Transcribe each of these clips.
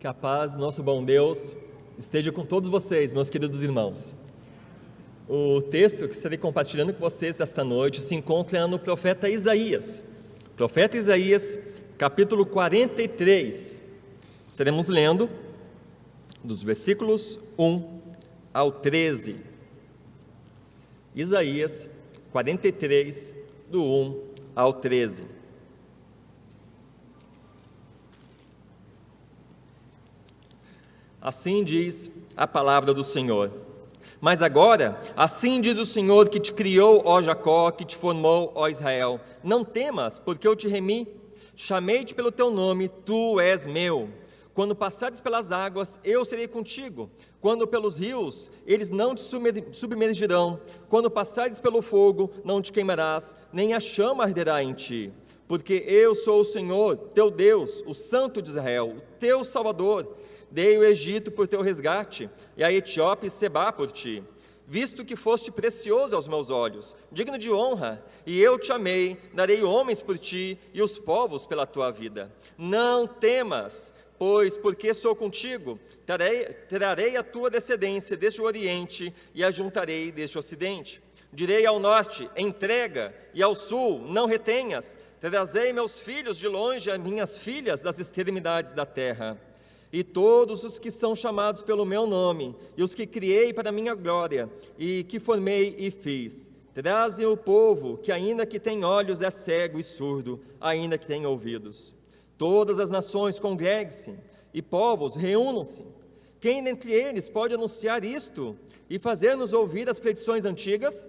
Que a paz do nosso bom Deus esteja com todos vocês, meus queridos irmãos. O texto que estarei compartilhando com vocês esta noite se encontra no profeta Isaías. Profeta Isaías, capítulo 43. Estaremos lendo dos versículos 1 ao 13. Isaías 43, do 1 ao 13. Assim diz a palavra do Senhor. Mas agora, assim diz o Senhor que te criou, ó Jacó, que te formou, ó Israel. Não temas, porque eu te remi. Chamei-te pelo teu nome, tu és meu. Quando passares pelas águas, eu serei contigo. Quando pelos rios, eles não te submergirão. Quando passares pelo fogo, não te queimarás, nem a chama arderá em ti. Porque eu sou o Senhor, teu Deus, o Santo de Israel, o teu Salvador. Dei o Egito por teu resgate, e a Etiópia e Sebá por ti, visto que foste precioso aos meus olhos, digno de honra, e eu te amei, darei homens por ti, e os povos pela tua vida. Não temas, pois porque sou contigo, trarei a tua descendência desde o Oriente, e a juntarei desde o Ocidente. Direi ao norte, entrega, e ao sul, não retenhas, trazei meus filhos de longe, as minhas filhas das extremidades da terra. E todos os que são chamados pelo meu nome, e os que criei para a minha glória, e que formei e fiz, trazem o povo que ainda que tem olhos é cego e surdo, ainda que tem ouvidos. Todas as nações congreguem-se, e povos reúnam-se. Quem dentre eles pode anunciar isto, e fazer-nos ouvir as predições antigas?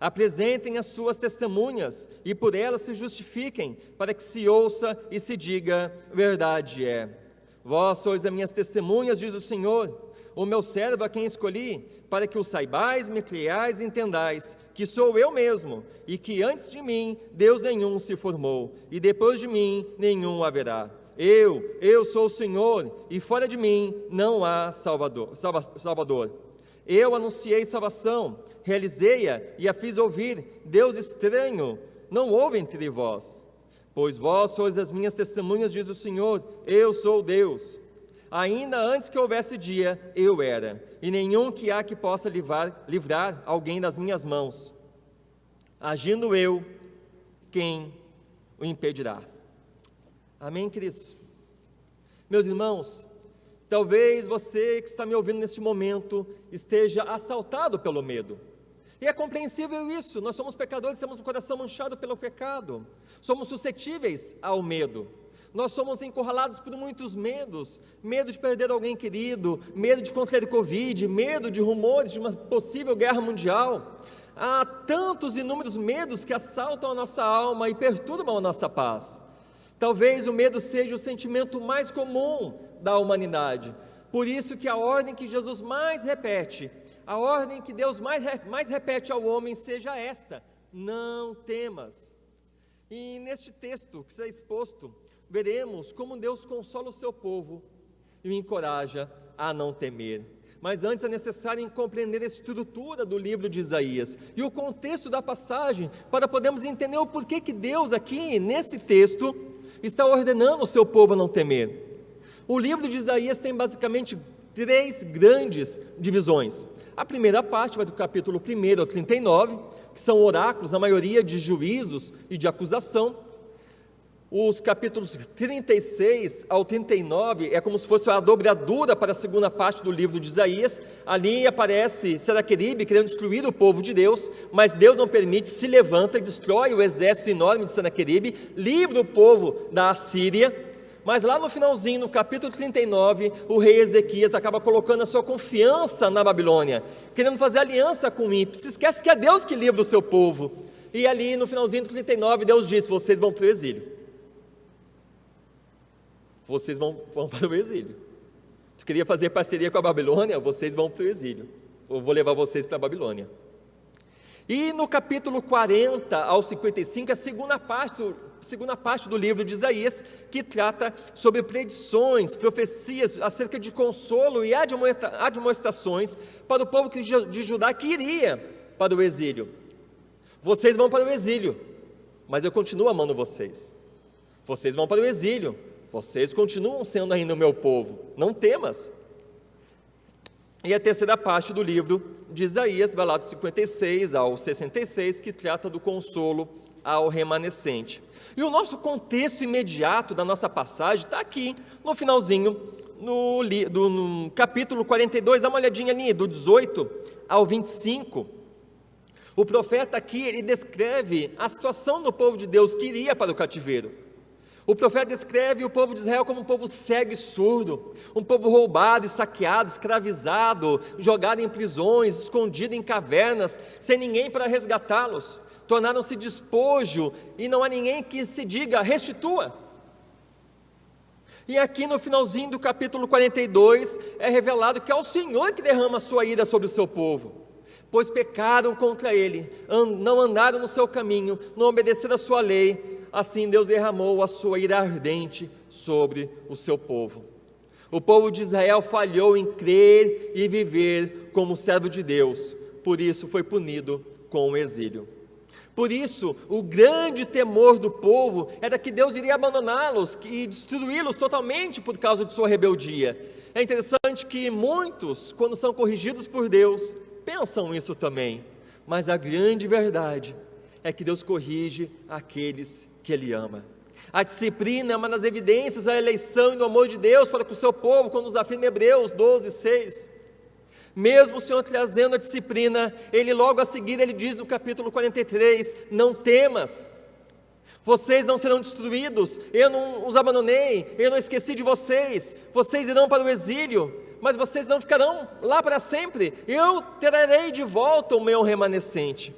Apresentem as suas testemunhas, e por elas se justifiquem, para que se ouça e se diga, verdade é. Vós sois as minhas testemunhas, diz o Senhor, o meu servo a quem escolhi, para que o saibais, me criais e entendais, que sou eu mesmo, e que antes de mim Deus nenhum se formou, e depois de mim nenhum haverá. Eu sou o Senhor, e fora de mim não há Salvador. Eu anunciei salvação, realizei-a e a fiz ouvir. Deus estranho não houve entre vós. Pois vós sois as minhas testemunhas, diz o Senhor, eu sou Deus. Ainda antes que houvesse dia, eu era, e nenhum que há que possa livrar alguém das minhas mãos. Agindo eu, quem o impedirá? Amém, queridos? Meus irmãos, talvez você que está me ouvindo neste momento esteja assaltado pelo medo. E é compreensível isso, nós somos pecadores, temos o coração manchado pelo pecado, somos suscetíveis ao medo, nós somos encurralados por muitos medos, medo de perder alguém querido, medo de contrair Covid, medo de rumores de uma possível guerra mundial. Há tantos inúmeros medos que assaltam a nossa alma e perturbam a nossa paz. Talvez o medo seja o sentimento mais comum da humanidade, por isso que a ordem que Jesus mais repete, a ordem que Deus mais repete ao homem seja esta: não temas. E neste texto que será exposto, veremos como Deus consola o seu povo e o encoraja a não temer. Mas antes é necessário compreender a estrutura do livro de Isaías e o contexto da passagem, para podermos entender o porquê que Deus aqui, neste texto, está ordenando o seu povo a não temer. O livro de Isaías tem basicamente três grandes divisões. A primeira parte vai do capítulo 1 ao 39, que são oráculos, na maioria de juízos e de acusação. Os capítulos 36 ao 39 é como se fosse a dobradura para a segunda parte do livro de Isaías. Ali aparece Senaqueribe querendo destruir o povo de Deus, mas Deus não permite, se levanta e destrói o exército enorme de Senaqueribe, livra o povo da Assíria. Mas lá no finalzinho, no capítulo 39, o rei Ezequias acaba colocando a sua confiança na Babilônia, querendo fazer aliança com ímpios. Se esquece que é Deus que livra o seu povo. E ali no finalzinho do 39, Deus diz: vocês vão para o exílio. Vocês vão para o exílio. Se queria fazer parceria com a Babilônia, vocês vão para o exílio. Eu vou levar vocês para a Babilônia. E no capítulo 40 ao 55, a segunda parte do livro de Isaías, que trata sobre predições, profecias acerca de consolo e admoestações para o povo de Judá que iria para o exílio. Vocês vão para o exílio, mas eu continuo amando vocês. Vocês vão para o exílio, vocês continuam sendo ainda o meu povo, não temas. E a terceira parte do livro de Isaías vai lá do 56 ao 66, que trata do consolo ao remanescente. E o nosso contexto imediato da nossa passagem está aqui, no finalzinho, no capítulo 42, dá uma olhadinha ali, do 18 ao 25. O profeta aqui, ele descreve a situação do povo de Deus que iria para o cativeiro. O profeta descreve o povo de Israel como um povo cego e surdo, um povo roubado e saqueado, escravizado, jogado em prisões, escondido em cavernas, sem ninguém para resgatá-los. Tornaram-se despojo e não há ninguém que se diga, restitua. E aqui no finalzinho do capítulo 42 é revelado que é o Senhor que derrama a sua ira sobre o seu povo, pois pecaram contra ele, não andaram no seu caminho, não obedeceram a sua lei. Assim Deus derramou a sua ira ardente sobre o seu povo. O povo de Israel falhou em crer e viver como servo de Deus, por isso foi punido com o exílio. Por isso, o grande temor do povo era que Deus iria abandoná-los e destruí-los totalmente por causa de sua rebeldia. É interessante que muitos, quando são corrigidos por Deus, pensam isso também, mas a grande verdade é que Deus corrige aqueles que Ele ama. A disciplina é uma das evidências da eleição e do amor de Deus para com o seu povo, quando nos afirma Hebreus 12, 6. Mesmo o Senhor trazendo a disciplina, Ele logo a seguir, Ele diz no capítulo 43, não temas, vocês não serão destruídos, eu não os abandonei, eu não esqueci de vocês, vocês irão para o exílio, mas vocês não ficarão lá para sempre, eu trarei de volta o meu remanescente.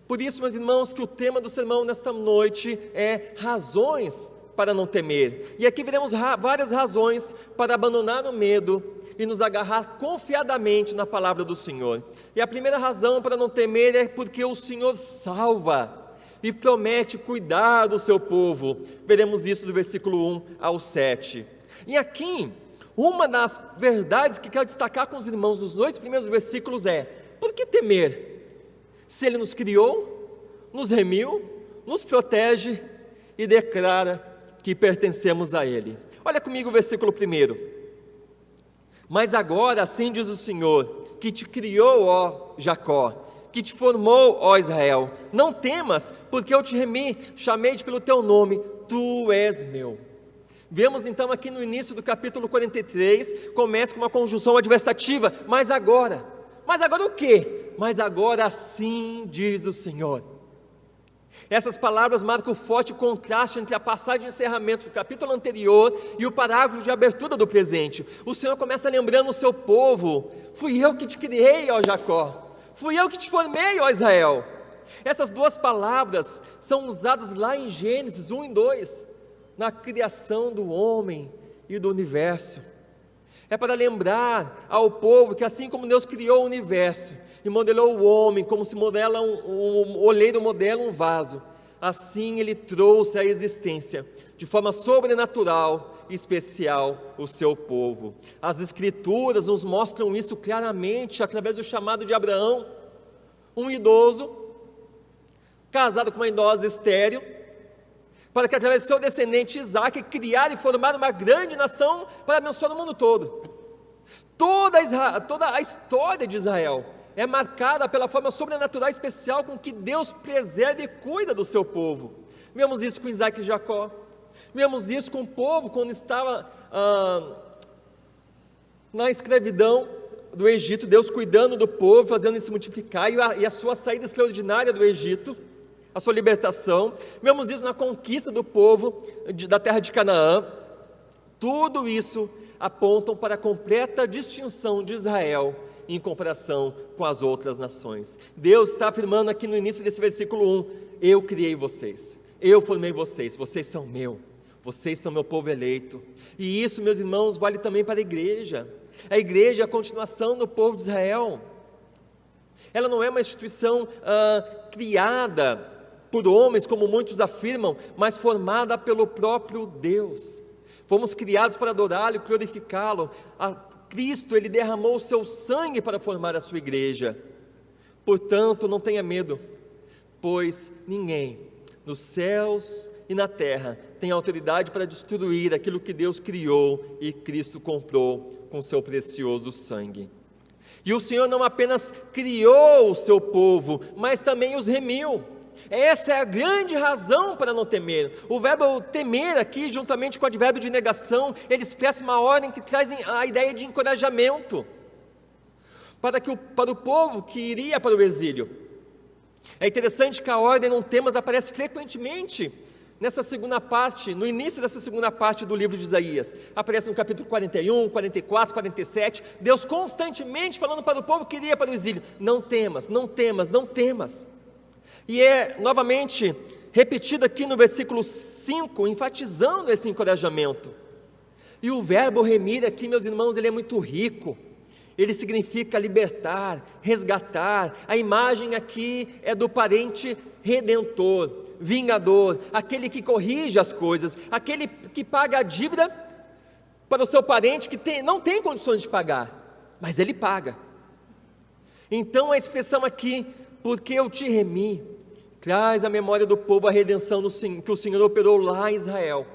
Por isso, meus irmãos, que o tema do sermão nesta noite é razões para não temer. E aqui veremos várias razões para abandonar o medo e nos agarrar confiadamente na palavra do Senhor. E a primeira razão para não temer é porque o Senhor salva e promete cuidar do seu povo. Veremos isso do versículo 1 ao 7. E aqui, uma das verdades que quero destacar com os irmãos nos 2 primeiros versículos é: por que temer? Se Ele nos criou, nos remiu, nos protege e declara que pertencemos a Ele. Olha comigo o versículo 1. Mas agora, assim diz o Senhor, que te criou, ó Jacó, que te formou, ó Israel, não temas, porque eu te remi, chamei-te pelo teu nome, tu és meu. Vemos então aqui no início do capítulo 43, começa com uma conjunção adversativa, mas agora o quê? Mas agora assim diz o Senhor. Essas palavras marcam o forte contraste entre a passagem de encerramento do capítulo anterior e o parágrafo de abertura do presente. O Senhor começa lembrando o seu povo: fui eu que te criei, ó Jacó, fui eu que te formei, ó Israel. Essas duas palavras são usadas lá em Gênesis 1 e 2, na criação do homem e do universo. É para lembrar ao povo que assim como Deus criou o universo e modelou o homem como se modela um olheiro modela um vaso, assim Ele trouxe à existência, de forma sobrenatural e especial, o seu povo. As Escrituras nos mostram isso claramente através do chamado de Abraão, um idoso, casado com uma idosa estéril, para que através do seu descendente Isaque criar e formar uma grande nação para abençoar o mundo todo. Toda a história de Israel é marcada pela forma sobrenatural e especial com que Deus preserva e cuida do seu povo. Vemos isso com Isaque e Jacó, vemos isso com o povo quando estava na escravidão do Egito, Deus cuidando do povo, fazendo ele se multiplicar, e a sua saída extraordinária do Egito, a sua libertação. Vemos isso na conquista do povo da terra de Canaã. Tudo isso apontam para a completa distinção de Israel em comparação com as outras nações. Deus está afirmando aqui no início desse versículo 1, eu criei vocês, eu formei vocês, vocês são meu, vocês são meu povo eleito. E isso, meus irmãos, vale também para a igreja. A igreja é a continuação do povo de Israel. Ela não é uma instituição criada por homens, como muitos afirmam, mas formada pelo próprio Deus. Fomos criados para adorá-lo e glorificá-lo. Cristo, Ele derramou o seu sangue para formar a sua igreja. Portanto, não tenha medo, pois ninguém nos céus e na terra, tem autoridade para destruir aquilo que Deus criou e Cristo comprou com seu precioso sangue. E o Senhor não apenas criou o seu povo, mas também os remiu. Essa é a grande razão para não temer. O verbo temer aqui, juntamente com o advérbio de negação, ele expressa uma ordem que traz a ideia de encorajamento para o povo que iria para o exílio. É interessante que a ordem não temas aparece frequentemente nessa segunda parte, no início dessa segunda parte do livro de Isaías. Aparece no capítulo 41, 44, 47, Deus constantemente falando para o povo que iria para o exílio: não temas, não temas, não temas. E é novamente repetido aqui no versículo 5, enfatizando esse encorajamento. E o verbo remir aqui, meus irmãos, ele é muito rico. Ele significa libertar, resgatar. A imagem aqui é do parente redentor, vingador, aquele que corrige as coisas, aquele que paga a dívida para o seu parente que não tem condições de pagar, mas ele paga. Então a expressão aqui, porque eu te remi, traz à memória do povo a redenção que o Senhor operou lá em Israel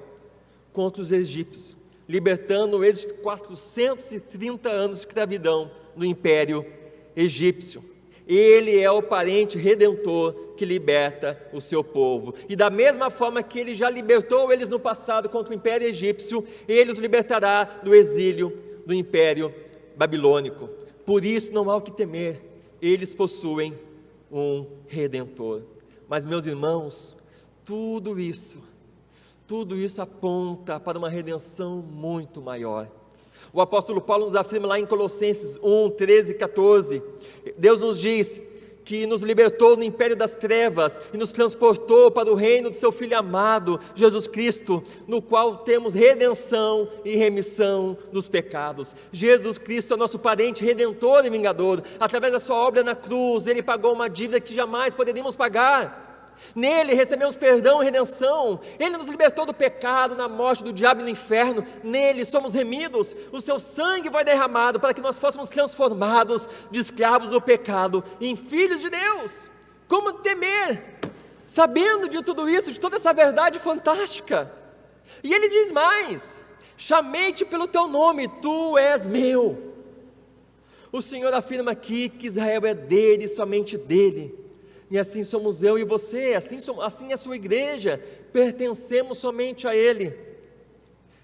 contra os egípcios, libertando eles de 430 anos de escravidão no Império Egípcio. Ele é o parente redentor que liberta o seu povo. E da mesma forma que ele já libertou eles no passado contra o Império Egípcio, ele os libertará do exílio do Império Babilônico. Por isso não há o que temer, eles possuem um redentor. Mas, meus irmãos, tudo isso aponta para uma redenção muito maior. O apóstolo Paulo nos afirma lá em Colossenses 1, 13 e 14, Deus nos diz que nos libertou do império das trevas e nos transportou para o reino do seu Filho amado, Jesus Cristo, no qual temos redenção e remissão dos pecados. Jesus Cristo é nosso parente redentor e vingador. Através da sua obra na cruz, Ele pagou uma dívida que jamais poderíamos pagar. Nele recebemos perdão e redenção. Ele nos libertou do pecado, da morte, do diabo e do inferno. Nele somos remidos. O seu sangue foi derramado para que nós fôssemos transformados de escravos do pecado em filhos de Deus. Como temer, sabendo de tudo isso, de toda essa verdade fantástica? E ele diz mais: chamei-te pelo teu nome, tu és meu. O Senhor afirma aqui que Israel é dele, somente dele. E assim somos eu e você, assim é a sua igreja, pertencemos somente a Ele.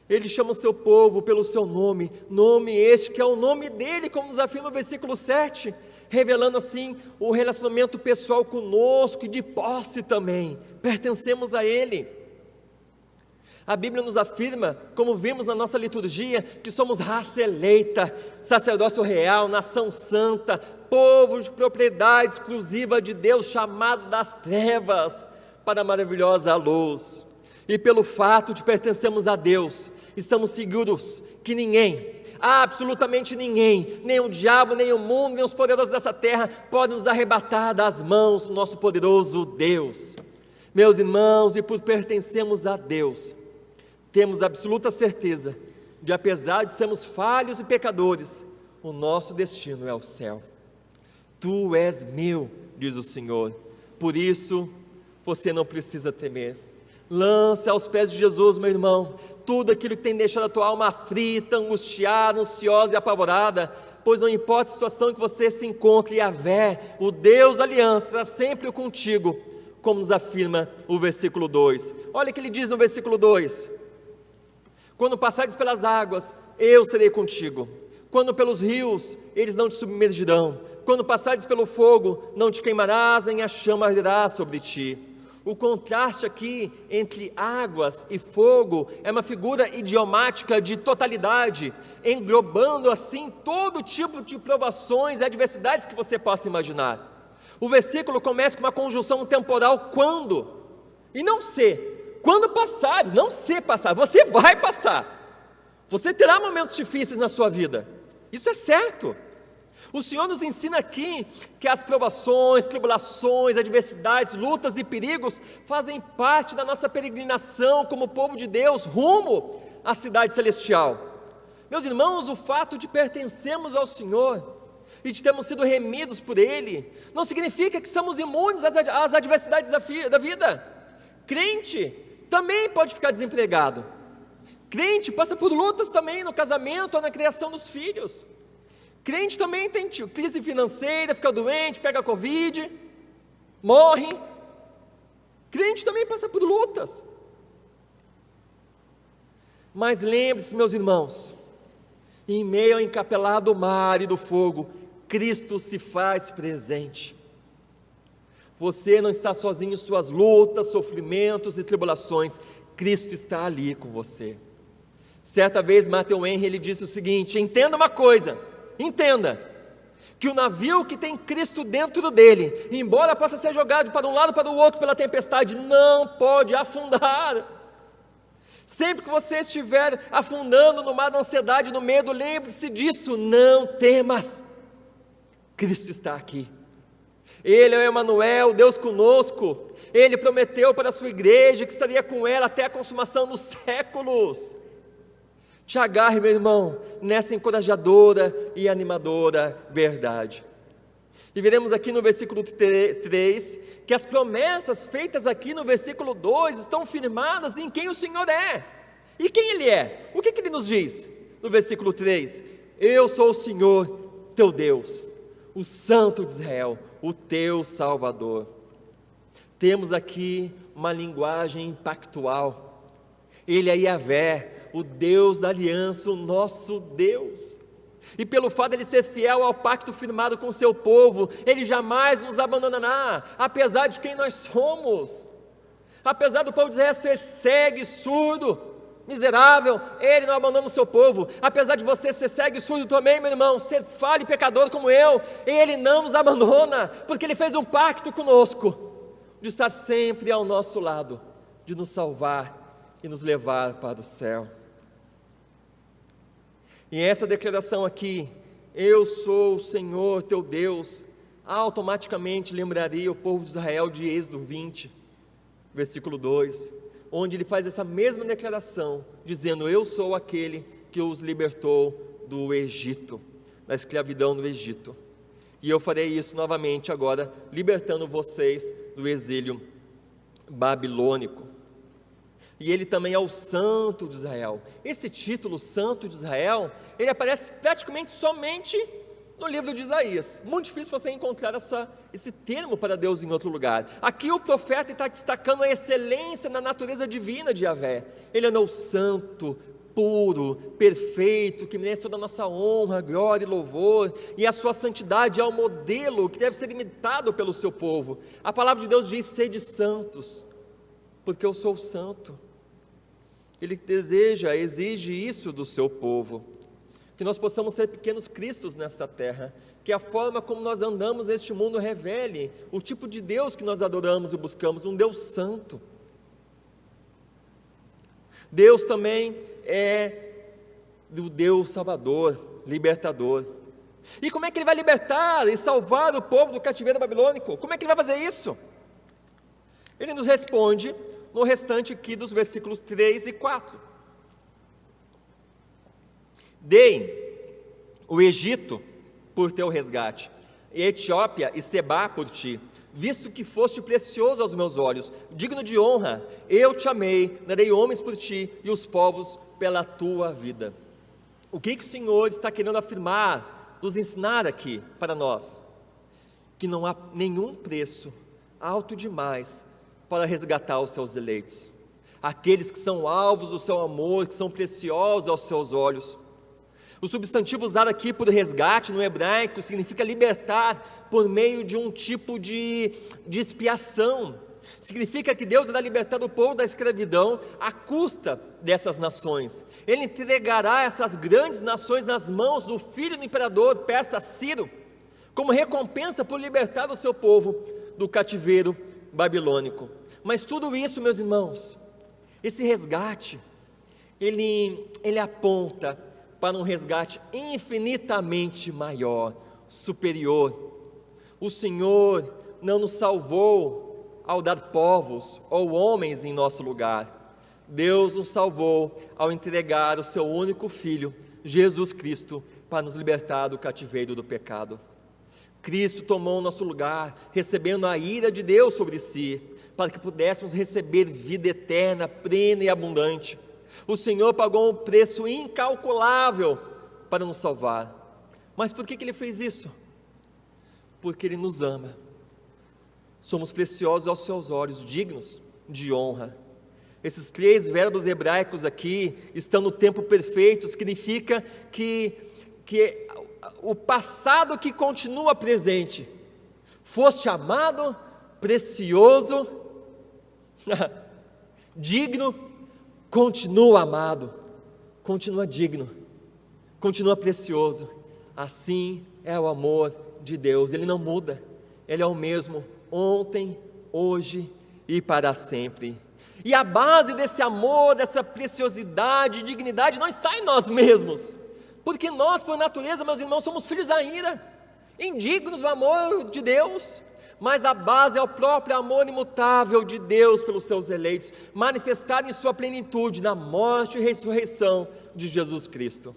Ele chama o seu povo pelo seu nome, nome este que é o nome dele, como nos afirma o versículo 7, revelando assim o relacionamento pessoal conosco e de posse também, pertencemos a Ele. A Bíblia nos afirma, como vimos na nossa liturgia, que somos raça eleita, sacerdócio real, nação santa, povo de propriedade exclusiva de Deus, chamado das trevas para a maravilhosa luz. E pelo fato de pertencermos a Deus, estamos seguros que ninguém, absolutamente ninguém, nem o diabo, nem o mundo, nem os poderosos dessa terra, podem nos arrebatar das mãos do nosso poderoso Deus. Meus irmãos, e por pertencermos a Deus, temos absoluta certeza de, apesar de sermos falhos e pecadores, o nosso destino é o céu. Tu és meu, diz o Senhor, por isso você não precisa temer. Lance aos pés de Jesus, meu irmão, tudo aquilo que tem deixado a tua alma aflita, angustiada, ansiosa e apavorada, pois não importa a situação em que você se encontre, Yahvé, o Deus da aliança, está sempre contigo, como nos afirma o versículo 2. Olha o que ele diz no versículo 2: quando passares pelas águas, eu serei contigo. Quando pelos rios, eles não te submergirão. Quando passares pelo fogo, não te queimarás, nem a chama arderá sobre ti. O contraste aqui entre águas e fogo é uma figura idiomática de totalidade, englobando assim todo tipo de provações e adversidades que você possa imaginar. O versículo começa com uma conjunção temporal quando, e não se. Quando passares, não se passar, você vai passar. Você terá momentos difíceis na sua vida, isso é certo. O Senhor nos ensina aqui que as provações, tribulações, adversidades, lutas e perigos fazem parte da nossa peregrinação como povo de Deus rumo à cidade celestial. Meus irmãos, o fato de pertencermos ao Senhor e de termos sido remidos por Ele, não significa que estamos imunes às adversidades da vida. Crente também pode ficar desempregado. Crente passa por lutas também no casamento ou na criação dos filhos. Crente também tem crise financeira, fica doente, pega Covid, morre. Crente também passa por lutas. Mas lembre-se, meus irmãos, em meio ao encapelado mar e do fogo, Cristo se faz presente. Você não está sozinho em suas lutas, sofrimentos e tribulações. Cristo está ali com você. Certa vez, Matthew Henry, ele disse o seguinte: entenda uma coisa, entenda, que o navio que tem Cristo dentro dele, embora possa ser jogado para um lado para o outro pela tempestade, não pode afundar. Sempre que você estiver afundando no mar da ansiedade, no medo, lembre-se disso, não temas, Cristo está aqui. Ele é o Emanuel, Deus conosco. Ele prometeu para a sua igreja que estaria com ela até a consumação dos séculos. Te agarre, meu irmão, nessa encorajadora e animadora verdade. E veremos aqui no versículo 3, que as promessas feitas aqui no versículo 2 estão firmadas em quem o Senhor é. E quem Ele é? O que Ele nos diz no versículo 3? Eu sou o Senhor, teu Deus, o Santo de Israel, o teu Salvador. Temos aqui uma linguagem impactual. Ele é Yahvé, o Deus da aliança, o nosso Deus. E pelo fato de Ele ser fiel ao pacto firmado com o seu povo, Ele jamais nos abandonará, apesar de quem nós somos. Apesar do povo de Israel ser cego e surdo, miserável, Ele não abandona o seu povo. Apesar de você ser cego e surdo também, meu irmão, ser falho e pecador como eu, Ele não nos abandona, porque Ele fez um pacto conosco, de estar sempre ao nosso lado, de nos salvar e nos levar para o céu. E essa declaração aqui, eu sou o Senhor teu Deus, automaticamente lembraria o povo de Israel de Êxodo 20, versículo 2, onde ele faz essa mesma declaração, dizendo: eu sou aquele que os libertou do Egito, da escravidão do Egito, e eu farei isso novamente agora, libertando vocês do exílio babilônico. E Ele também é o Santo de Israel. Esse título, Santo de Israel, ele aparece praticamente somente no livro de Isaías. Muito difícil você encontrar esse termo para Deus em outro lugar. Aqui o profeta está destacando a excelência na natureza divina de Yahvé. Ele é o santo, puro, perfeito, que merece toda a nossa honra, glória e louvor, e a sua santidade é o modelo que deve ser imitado pelo seu povo. A palavra de Deus diz: sede santos, porque eu sou santo. Ele exige isso do seu povo, que nós possamos ser pequenos cristos nessa terra, que a forma como nós andamos neste mundo revele o tipo de Deus que nós adoramos e buscamos, um Deus santo. Deus também é o Deus salvador, libertador. E como é que Ele vai libertar e salvar o povo do cativeiro babilônico? Como é que Ele vai fazer isso? Ele nos responde no restante aqui dos versículos 3 e 4. Dei o Egito por teu resgate, e Etiópia e Sebá por ti, visto que foste precioso aos meus olhos, digno de honra, eu te amei, darei homens por ti e os povos pela tua vida. O que o Senhor está querendo afirmar, nos ensinar aqui para nós? Que não há nenhum preço alto demais para resgatar os seus eleitos, aqueles que são alvos do seu amor, que são preciosos aos seus olhos. O substantivo usado aqui por resgate no hebraico significa libertar por meio de um tipo de expiação. Significa que Deus irá libertar o povo da escravidão à custa dessas nações. Ele entregará essas grandes nações nas mãos do filho do imperador persa Ciro, como recompensa por libertar o seu povo do cativeiro babilônico. Mas tudo isso, meus irmãos, esse resgate, ele aponta para um resgate infinitamente maior, superior. O Senhor não nos salvou ao dar povos ou homens em nosso lugar. Deus nos salvou ao entregar o seu único Filho, Jesus Cristo, para nos libertar do cativeiro do pecado. Cristo tomou o nosso lugar, recebendo a ira de Deus sobre si, para que pudéssemos receber vida eterna, plena e abundante. O Senhor pagou um preço incalculável para nos salvar. Mas por que Ele fez isso? Porque Ele nos ama. Somos preciosos aos seus olhos, dignos de honra. Esses 3 verbos hebraicos aqui estão no tempo perfeito, significa que o passado que continua presente. Foste amado, precioso, digno, continua amado, continua digno, continua precioso. Assim é o amor de Deus, Ele não muda, Ele é o mesmo ontem, hoje e para sempre. E a base desse amor, dessa preciosidade, dignidade não está em nós mesmos, porque nós, por natureza, meus irmãos, somos filhos da ira, indignos do amor de Deus, mas a base é o próprio amor imutável de Deus pelos seus eleitos, manifestado em sua plenitude na morte e ressurreição de Jesus Cristo.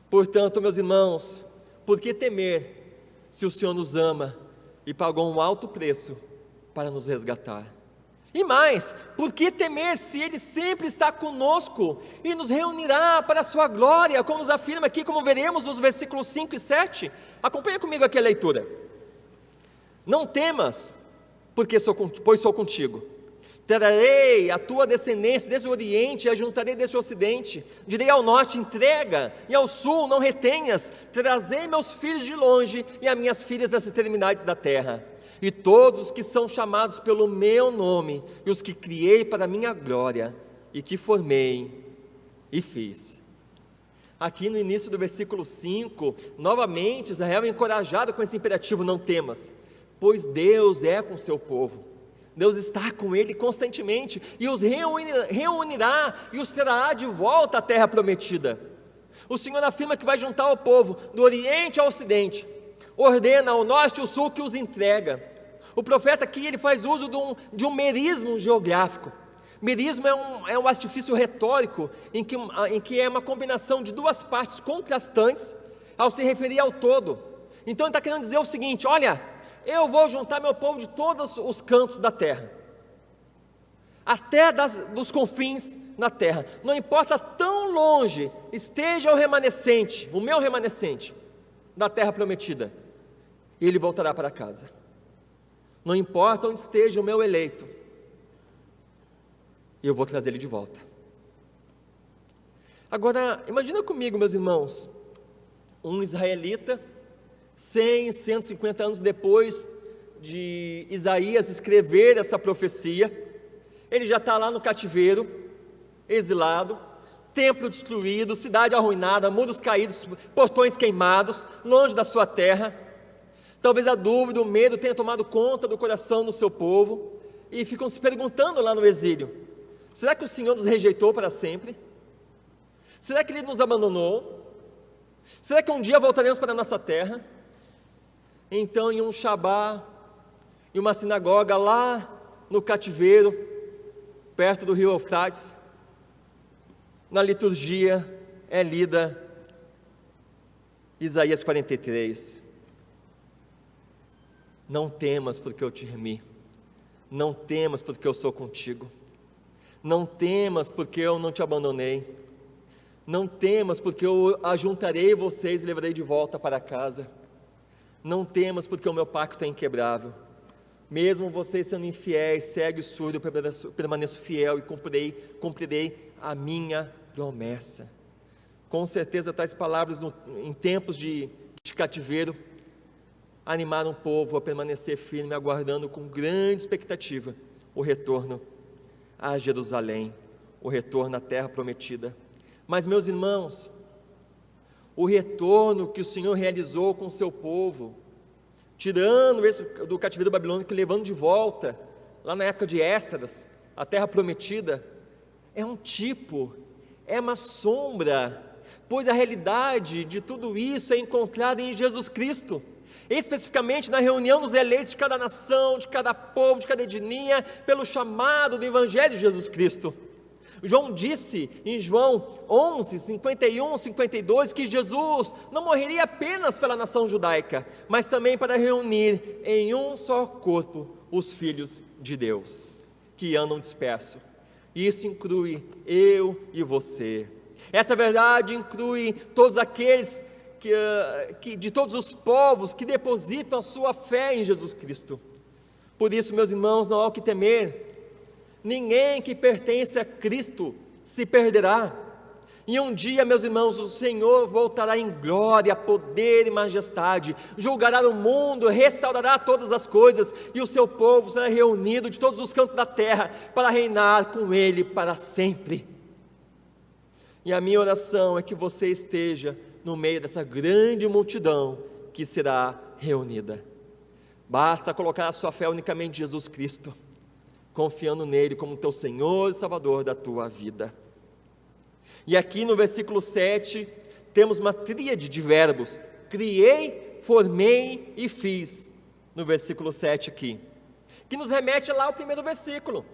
Portanto, meus irmãos, por que temer se o Senhor nos ama e pagou um alto preço para nos resgatar? E mais, por que temer se Ele sempre está conosco e nos reunirá para a sua glória, como nos afirma aqui, como veremos nos versículos 5 e 7? Acompanha comigo aqui a leitura. Não temas, pois sou contigo. Trarei a tua descendência desde o oriente e a juntarei desde o ocidente. Direi ao norte, entrega, e ao sul, não retenhas. Trazei meus filhos de longe e as minhas filhas das extremidades da terra. E todos os que são chamados pelo meu nome, e os que criei para a minha glória, e que formei e fiz. Aqui no início do versículo 5, novamente Israel é encorajado com esse imperativo: não temas, pois Deus é com o seu povo. Deus está com ele constantemente, e os reunirá e os trará de volta à terra prometida. O Senhor afirma que vai juntar o povo do oriente ao ocidente, ordena ao norte e ao sul que os entrega. O profeta aqui ele faz uso de um merismo geográfico. Merismo é um artifício retórico em que é uma combinação de 2 partes contrastantes ao se referir ao todo. Então ele está querendo dizer o seguinte: olha, eu vou juntar meu povo de todos os cantos da terra, até dos confins na terra. Não importa tão longe esteja o remanescente, o meu remanescente da terra prometida, ele voltará para casa. Não importa onde esteja o meu eleito, eu vou trazer ele de volta. Agora, imagina comigo, meus irmãos, um israelita, 150 anos depois de Isaías escrever essa profecia, ele já está lá no cativeiro, exilado, templo destruído, cidade arruinada, muros caídos, portões queimados, longe da sua terra. Talvez a dúvida, o medo tenha tomado conta do coração do seu povo, e ficam se perguntando lá no exílio: será que o Senhor nos rejeitou para sempre? Será que Ele nos abandonou? Será que um dia voltaremos para a nossa terra? Então, em um Shabá, em uma sinagoga lá no cativeiro, perto do rio Eufrates, na liturgia é lida Isaías 43. Não temas porque eu te remi, não temas porque eu sou contigo, não temas porque eu não te abandonei, não temas porque eu ajuntarei vocês e levarei de volta para casa, não temas porque o meu pacto é inquebrável, mesmo vocês sendo infiéis, cego e surdo, eu permaneço fiel e cumprirei a minha promessa. Com certeza tais palavras em tempos de cativeiro animar um povo a permanecer firme, aguardando com grande expectativa o retorno a Jerusalém, o retorno à terra prometida. Mas, meus irmãos, o retorno que o Senhor realizou com o seu povo, tirando do cativeiro babilônico e levando de volta, lá na época de Esdras, a terra prometida, é um tipo, é uma sombra, pois a realidade de tudo isso é encontrada em Jesus Cristo. Especificamente na reunião dos eleitos de cada nação, de cada povo, de cada etnia, pelo chamado do Evangelho de Jesus Cristo. João disse em João 11, 51, 52, que Jesus não morreria apenas pela nação judaica, mas também para reunir em um só corpo os filhos de Deus, que andam dispersos. Isso inclui eu e você. Essa verdade inclui todos aqueles de todos os povos que depositam a sua fé em Jesus Cristo. Por isso, meus irmãos, não há o que temer. Ninguém que pertence a Cristo se perderá. E um dia, meus irmãos, o Senhor voltará em glória, poder e majestade, julgará o mundo, restaurará todas as coisas, e o seu povo será reunido de todos os cantos da terra para reinar com Ele para sempre. E a minha oração é que você esteja no meio dessa grande multidão que será reunida. Basta colocar a sua fé unicamente em Jesus Cristo, confiando nele como teu Senhor e Salvador da tua vida. E aqui no versículo 7, temos uma tríade de verbos: criei, formei e fiz, no versículo 7 aqui, que nos remete lá ao primeiro versículo,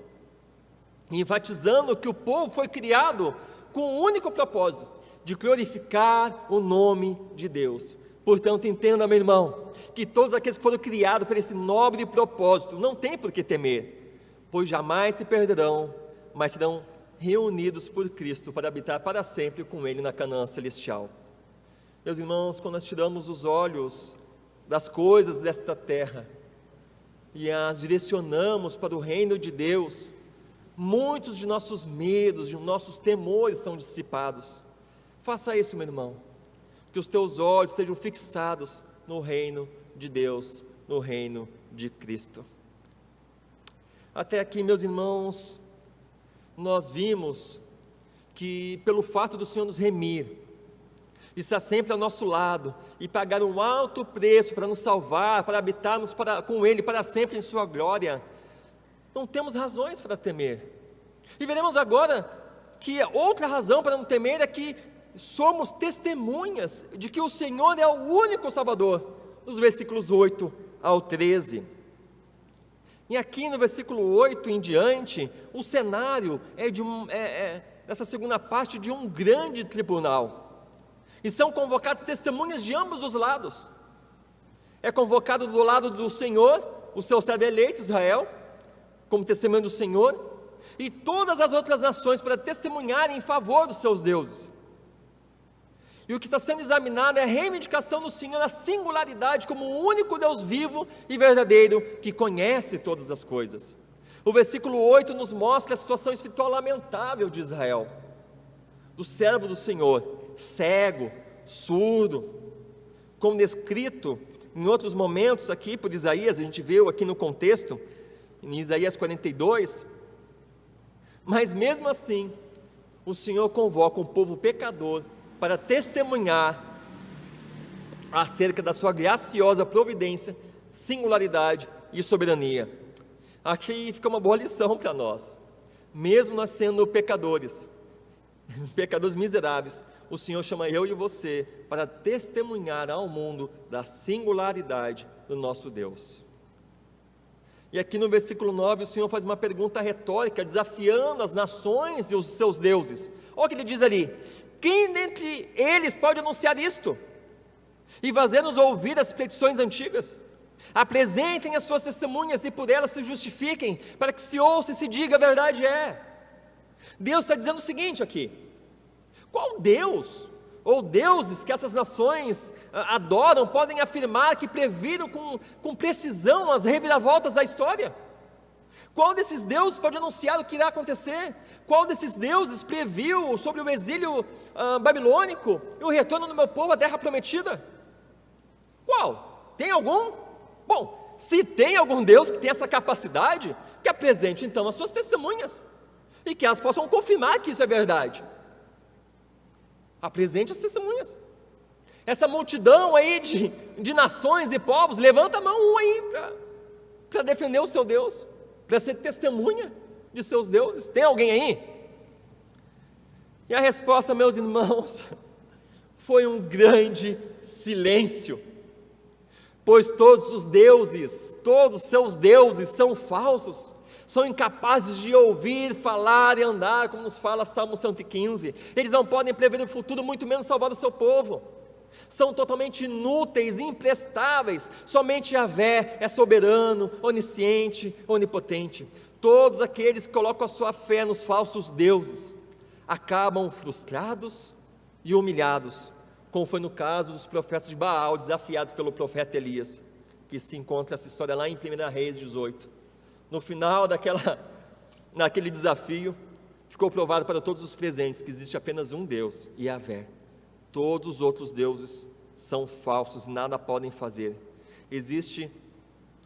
enfatizando que o povo foi criado com um único propósito, de glorificar o nome de Deus. Portanto, entenda, meu irmão, que todos aqueles que foram criados por esse nobre propósito não têm por que temer, pois jamais se perderão, mas serão reunidos por Cristo para habitar para sempre com Ele na Canaã celestial. Meus irmãos, quando nós tiramos os olhos das coisas desta terra e as direcionamos para o reino de Deus, muitos de nossos medos, de nossos temores são dissipados. Faça isso, meu irmão, que os teus olhos estejam fixados no reino de Deus, no reino de Cristo. Até aqui, meus irmãos, nós vimos que pelo fato do Senhor nos remir, estar sempre ao nosso lado e pagar um alto preço para nos salvar, para habitarmos com Ele para sempre em sua glória, não temos razões para temer. E veremos agora que outra razão para não temer é que somos testemunhas de que o Senhor é o único Salvador, nos versículos 8 ao 13. E aqui no versículo 8 em diante, o cenário nessa segunda parte, de um grande tribunal. E são convocadas testemunhas de ambos os lados. É convocado do lado do Senhor, o seu servo eleito, Israel, como testemunha do Senhor, e todas as outras nações para testemunharem em favor dos seus deuses. E o que está sendo examinado é a reivindicação do Senhor, a singularidade como o único Deus vivo e verdadeiro que conhece todas as coisas. O versículo 8 nos mostra a situação espiritual lamentável de Israel, do servo do Senhor, cego, surdo, como descrito em outros momentos aqui por Isaías, a gente viu aqui no contexto, em Isaías 42, mas mesmo assim, o Senhor convoca um povo pecador para testemunhar acerca da sua graciosa providência, singularidade e soberania. Aqui fica uma boa lição para nós. Mesmo nós sendo pecadores miseráveis, o Senhor chama eu e você para testemunhar ao mundo da singularidade do nosso Deus. E aqui no versículo 9, o Senhor faz uma pergunta retórica, desafiando as nações e os seus deuses. Olha o que ele diz ali: quem dentre eles pode anunciar isto? E fazer-nos ouvir as petições antigas? Apresentem as suas testemunhas e por elas se justifiquem, para que se ouça e se diga a verdade é. Deus está dizendo o seguinte aqui: qual Deus ou deuses que essas nações adoram podem afirmar que previram com precisão as reviravoltas da história? Qual desses deuses pode anunciar o que irá acontecer? Qual desses deuses previu sobre o exílio babilônico e o retorno do meu povo à terra prometida? Qual? Tem algum? Bom, se tem algum Deus que tem essa capacidade, que apresente então as suas testemunhas, e que elas possam confirmar que isso é verdade. Apresente as testemunhas. Essa multidão aí de nações e povos, levanta a mão aí para defender o seu Deus, para ser testemunha de seus deuses. Tem alguém aí? E a resposta, meus irmãos, foi um grande silêncio, pois todos os deuses, todos os seus deuses são falsos, são incapazes de ouvir, falar e andar, como nos fala Salmo 115, eles não podem prever o futuro, muito menos salvar o seu povo. são totalmente inúteis, imprestáveis. Somente Yahvé é soberano, onisciente, onipotente. Todos aqueles que colocam a sua fé nos falsos deuses acabam frustrados e humilhados, como foi no caso dos profetas de Baal, desafiados pelo profeta Elias, que se encontra essa história lá em 1 Reis 18. No final naquele desafio, ficou provado para todos os presentes que existe apenas um Deus, Yahvé. Todos os outros deuses são falsos e nada podem fazer. Existe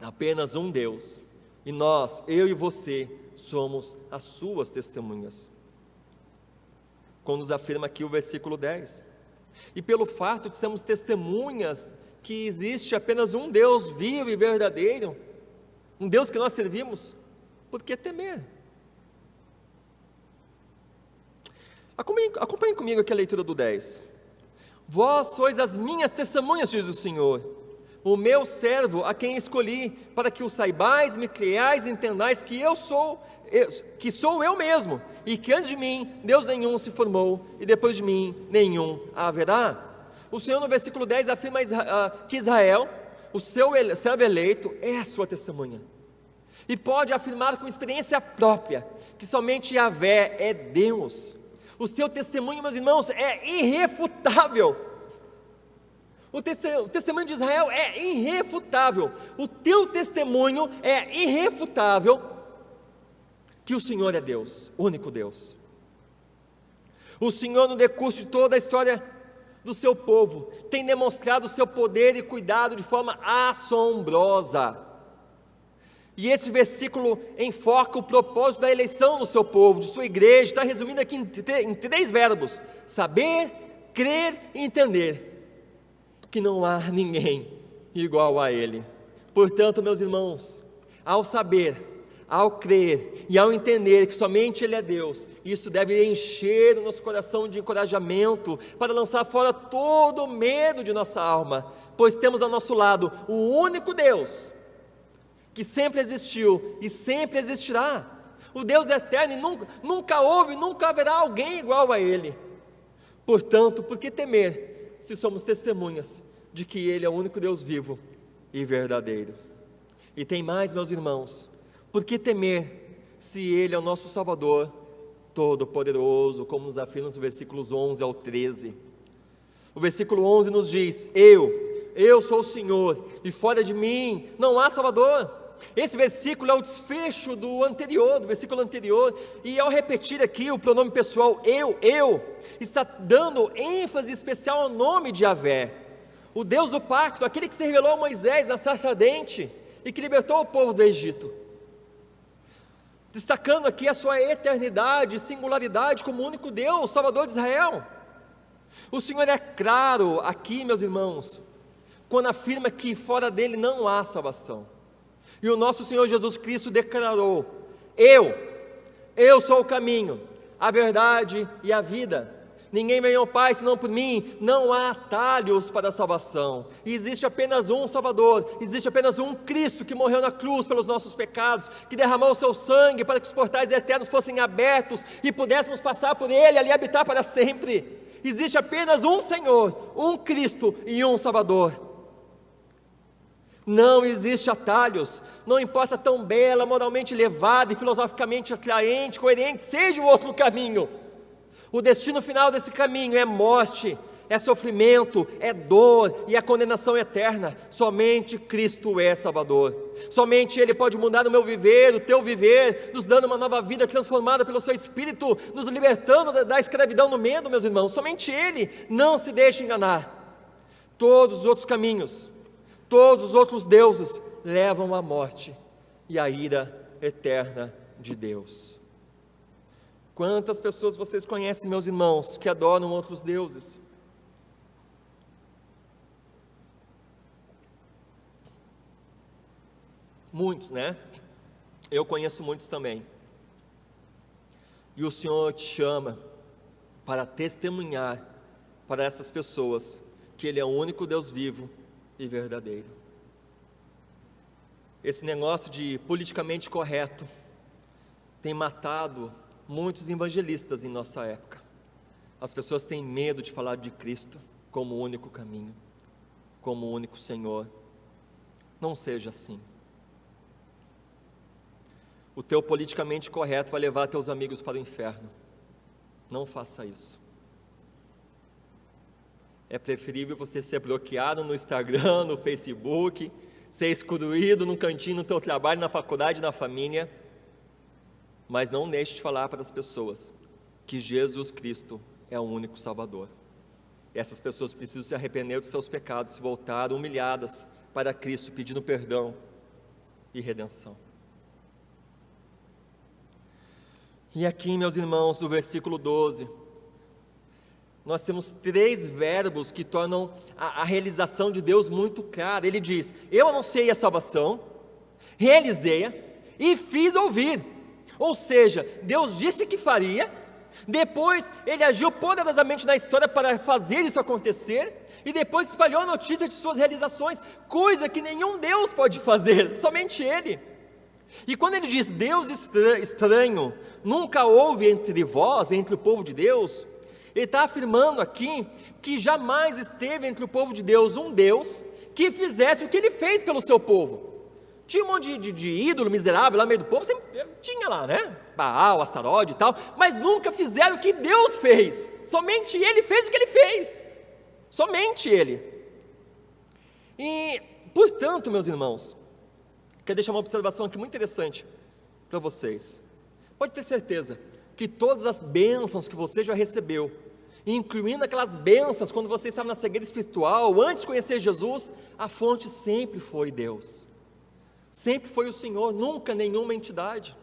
apenas um Deus, e nós, eu e você, somos as suas testemunhas. Como nos afirma aqui o versículo 10. E pelo fato de sermos testemunhas que existe apenas um Deus vivo e verdadeiro, um Deus que nós servimos, por que temer? Acompanhe comigo aqui a leitura do 10. Vós sois as minhas testemunhas, diz o Senhor, o meu servo a quem escolhi, para que o saibais, me creiais e entendais que sou eu mesmo, e que antes de mim Deus nenhum se formou, e depois de mim nenhum haverá. O Senhor no versículo 10 afirma que Israel, o seu servo eleito, é a sua testemunha, e pode afirmar com experiência própria, que somente Yahvé é Deus. O seu testemunho, meus irmãos, é irrefutável. O testemunho de Israel é irrefutável. O teu testemunho é irrefutável que o Senhor é Deus, o único Deus. O Senhor, no decurso de toda a história do seu povo, tem demonstrado o seu poder e cuidado de forma assombrosa. E esse versículo enfoca o propósito da eleição do seu povo, de sua igreja. Está resumido aqui em 3 verbos: saber, crer e entender que não há ninguém igual a Ele. Portanto, meus irmãos, ao saber, ao crer e ao entender que somente Ele é Deus, isso deve encher o nosso coração de encorajamento para lançar fora todo o medo de nossa alma, pois temos ao nosso lado o único Deus que sempre existiu e sempre existirá, o Deus eterno, e nunca houve, nunca haverá alguém igual a Ele. Portanto, por que temer, se somos testemunhas de que Ele é o único Deus vivo e verdadeiro? E tem mais, meus irmãos, por que temer, se Ele é o nosso Salvador Todo-Poderoso, como nos afirma nos versículos 11 ao 13. O versículo 11 nos diz: eu sou o Senhor, e fora de mim não há Salvador. Esse versículo é o desfecho do versículo anterior, e ao repetir aqui o pronome pessoal eu, está dando ênfase especial ao nome de Yahvé, o Deus do pacto, aquele que se revelou a Moisés na sarça ardente e que libertou o povo do Egito, destacando aqui a sua eternidade e singularidade como único Deus, Salvador de Israel. O Senhor é claro aqui, meus irmãos, quando afirma que fora dele não há salvação. E o nosso Senhor Jesus Cristo declarou: eu sou o caminho, a verdade e a vida. Ninguém vem ao Pai senão por mim. Não há atalhos para a salvação. E existe apenas um Salvador, existe apenas um Cristo que morreu na cruz pelos nossos pecados, que derramou o seu sangue para que os portais eternos fossem abertos e pudéssemos passar por Ele, ali habitar para sempre. Existe apenas um Senhor, um Cristo e um Salvador. Não existe atalhos, não importa tão bela, moralmente elevada e filosoficamente atraente, coerente seja o outro caminho. O destino final desse caminho é morte, é sofrimento, é dor e a condenação eterna. Somente Cristo é Salvador. Somente Ele pode mudar o meu viver, o teu viver, nos dando uma nova vida transformada pelo seu Espírito, nos libertando da escravidão no medo, meus irmãos. Somente Ele, não se deixe enganar. Todos os outros caminhos, todos os outros deuses levam à morte e à ira eterna de Deus. Quantas pessoas vocês conhecem, meus irmãos, que adoram outros deuses? Muitos, né? Eu conheço muitos também. E o Senhor te chama para testemunhar para essas pessoas que Ele é o único Deus vivo e verdadeiro. Esse negócio de politicamente correto tem matado muitos evangelistas em nossa época. As pessoas têm medo de falar de Cristo, como o único caminho, como o único Senhor. Não seja assim. O teu politicamente correto vai levar teus amigos para o inferno. Não faça isso. É preferível você ser bloqueado no Instagram, no Facebook, ser excluído num cantinho no teu trabalho, na faculdade, na família, mas não deixe de falar para as pessoas que Jesus Cristo é o único Salvador. Essas pessoas precisam se arrepender dos seus pecados, se voltar humilhadas para Cristo, pedindo perdão e redenção. E aqui, meus irmãos, no versículo 12, nós temos 3 verbos que tornam a realização de Deus muito clara. Ele diz: eu anunciei a salvação, realizei-a e fiz ouvir. Ou seja, Deus disse que faria, depois Ele agiu poderosamente na história para fazer isso acontecer, e depois espalhou a notícia de suas realizações, coisa que nenhum Deus pode fazer, somente Ele. E quando Ele diz Deus estranho, nunca houve entre vós, entre o povo de Deus, Ele está afirmando aqui que jamais esteve entre o povo de Deus um Deus que fizesse o que Ele fez pelo seu povo. Tinha um monte de ídolo miserável lá no meio do povo, sempre tinha lá, né? Baal, Astarote e tal, mas nunca fizeram o que Deus fez. Somente Ele fez o que Ele fez. Somente Ele. E, portanto, meus irmãos, quero deixar uma observação aqui muito interessante para vocês. Pode ter certeza que todas as bênçãos que você já recebeu, incluindo aquelas bênçãos quando você estava na cegueira espiritual, antes de conhecer Jesus, a fonte sempre foi Deus. Sempre foi o Senhor, nunca nenhuma entidade.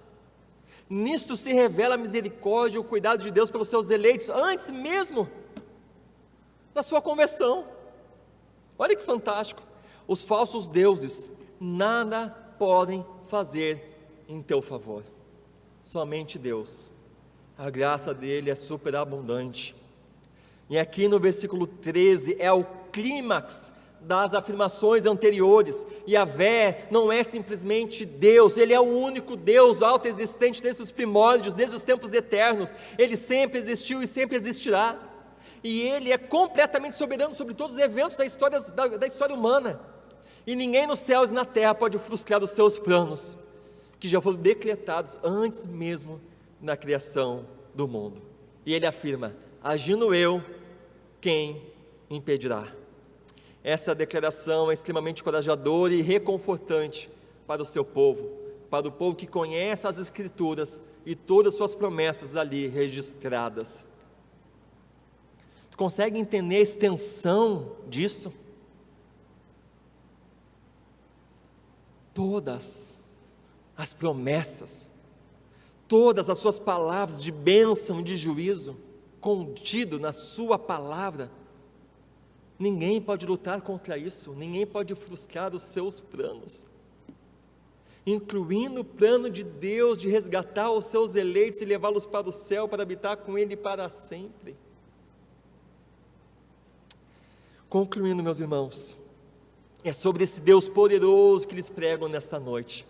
Nisto se revela a misericórdia e o cuidado de Deus pelos seus eleitos, antes mesmo da sua conversão. Olha que fantástico. Os falsos deuses nada podem fazer em teu favor. Somente Deus. A graça dele é superabundante. E aqui no versículo 13 é o clímax das afirmações anteriores. Yahvé não é simplesmente Deus, Ele é o único Deus autoexistente desde os primórdios, desde os tempos eternos. Ele sempre existiu e sempre existirá. E Ele é completamente soberano sobre todos os eventos da história humana. E ninguém nos céus e na terra pode frustrar os seus planos, que já foram decretados antes mesmo na criação do mundo. E Ele afirma: agindo eu, quem impedirá? Essa declaração é extremamente encorajadora e reconfortante para o seu povo, para o povo que conhece as Escrituras e todas as suas promessas ali registradas. Você consegue entender a extensão disso? Todas as promessas, todas as suas palavras de bênção e de juízo, contido na sua palavra. Ninguém pode lutar contra isso, ninguém pode frustrar os seus planos, incluindo o plano de Deus de resgatar os seus eleitos e levá-los para o céu, para habitar com Ele para sempre. Concluindo, meus irmãos, é sobre esse Deus poderoso que lhes prego nesta noite,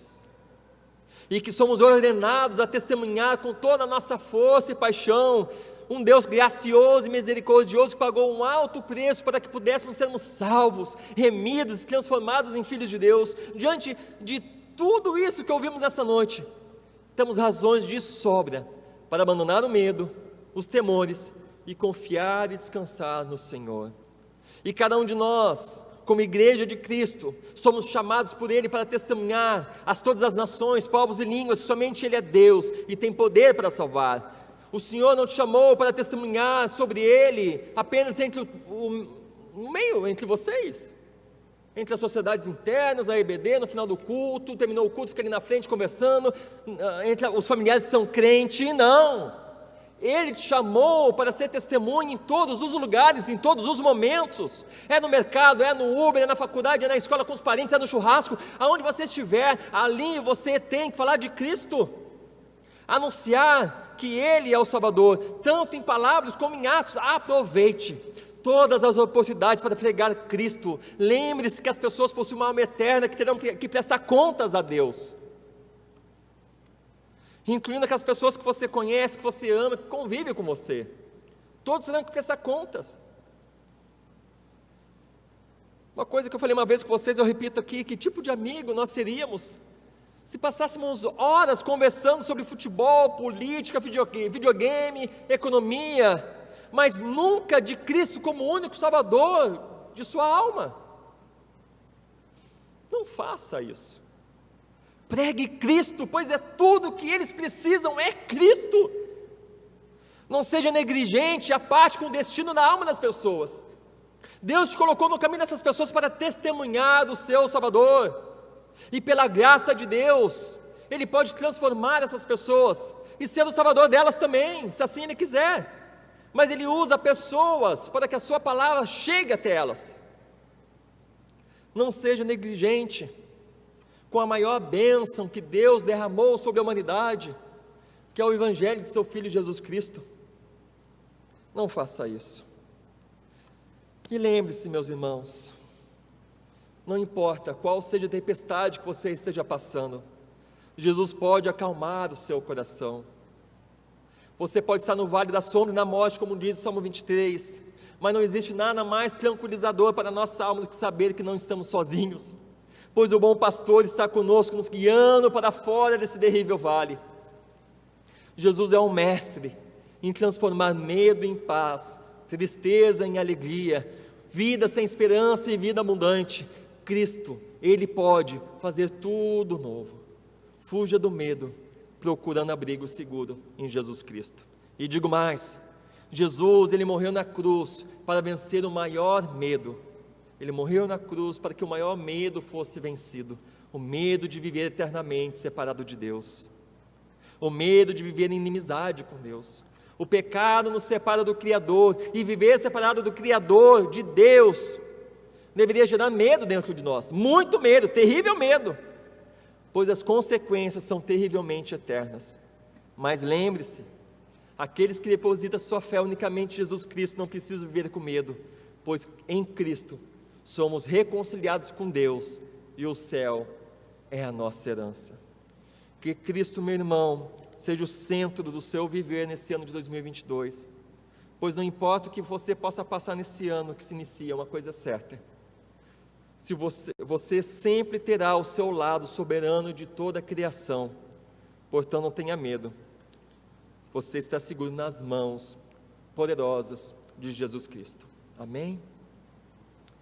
e que somos ordenados a testemunhar com toda a nossa força e paixão, um Deus gracioso e misericordioso que pagou um alto preço para que pudéssemos sermos salvos, remidos e transformados em filhos de Deus. Diante de tudo isso que ouvimos nessa noite, temos razões de sobra para abandonar o medo, os temores e confiar e descansar no Senhor. E cada um de nós, como igreja de Cristo, somos chamados por Ele para testemunhar a todas as nações, povos e línguas, somente Ele é Deus e tem poder para salvar. O Senhor não te chamou para testemunhar sobre Ele apenas no meio, entre vocês, entre as sociedades internas, a EBD, no final do culto, terminou o culto, fica ali na frente conversando, entre os familiares que são crentes. Não, Ele te chamou para ser testemunha em todos os lugares, em todos os momentos. É no mercado, é no Uber, é na faculdade, é na escola com os parentes, é no churrasco, aonde você estiver, ali você tem que falar de Cristo, anunciar que Ele é o Salvador, tanto em palavras como em atos. Aproveite todas as oportunidades para pregar Cristo. Lembre-se que as pessoas possuem uma alma eterna, que terão que prestar contas a Deus, incluindo aquelas pessoas que você conhece, que você ama, que convivem com você. Todos terão que prestar contas. Uma coisa que eu falei uma vez com vocês, eu repito aqui: que tipo de amigo nós seríamos se passássemos horas conversando sobre futebol, política, videogame, economia, mas nunca de Cristo como único Salvador de sua alma? Não faça isso. Pregue Cristo, pois é tudo que eles precisam, é Cristo. Não seja negligente, aparte com o destino da alma das pessoas. Deus te colocou no caminho dessas pessoas para testemunhar do seu Salvador. E pela graça de Deus, Ele pode transformar essas pessoas e ser o Salvador delas também, se assim Ele quiser. Mas Ele usa pessoas para que a sua palavra chegue até elas. Não seja negligente com a maior bênção que Deus derramou sobre a humanidade, que é o Evangelho de seu Filho Jesus Cristo. Não faça isso. E lembre-se, meus irmãos, não importa qual seja a tempestade que você esteja passando, Jesus pode acalmar o seu coração. Você pode estar no vale da sombra e da morte, como diz o Salmo 23, mas não existe nada mais tranquilizador para a nossa alma do que saber que não estamos sozinhos, pois o bom pastor está conosco, nos guiando para fora desse terrível vale. Jesus é um mestre em transformar medo em paz, tristeza em alegria, vida sem esperança em vida abundante. Cristo, Ele pode fazer tudo novo. Fuja do medo, procurando abrigo seguro em Jesus Cristo. E digo mais, Jesus, Ele morreu na cruz para vencer o maior medo. Ele morreu na cruz para que o maior medo fosse vencido, o medo de viver eternamente separado de Deus, o medo de viver em inimizade com Deus. O pecado nos separa do Criador, e viver separado do Criador, de Deus, deveria gerar medo dentro de nós, muito medo, terrível medo, pois as consequências são terrivelmente eternas. Mas lembre-se, aqueles que depositam sua fé unicamente em Jesus Cristo não precisam viver com medo, pois em Cristo somos reconciliados com Deus, e o céu é a nossa herança. Que Cristo, meu irmão, seja o centro do seu viver nesse ano de 2022, pois não importa o que você possa passar nesse ano que se inicia, uma coisa é certa: se você sempre terá ao seu lado soberano de toda a criação. Portanto, não tenha medo, você está seguro nas mãos poderosas de Jesus Cristo. Amém?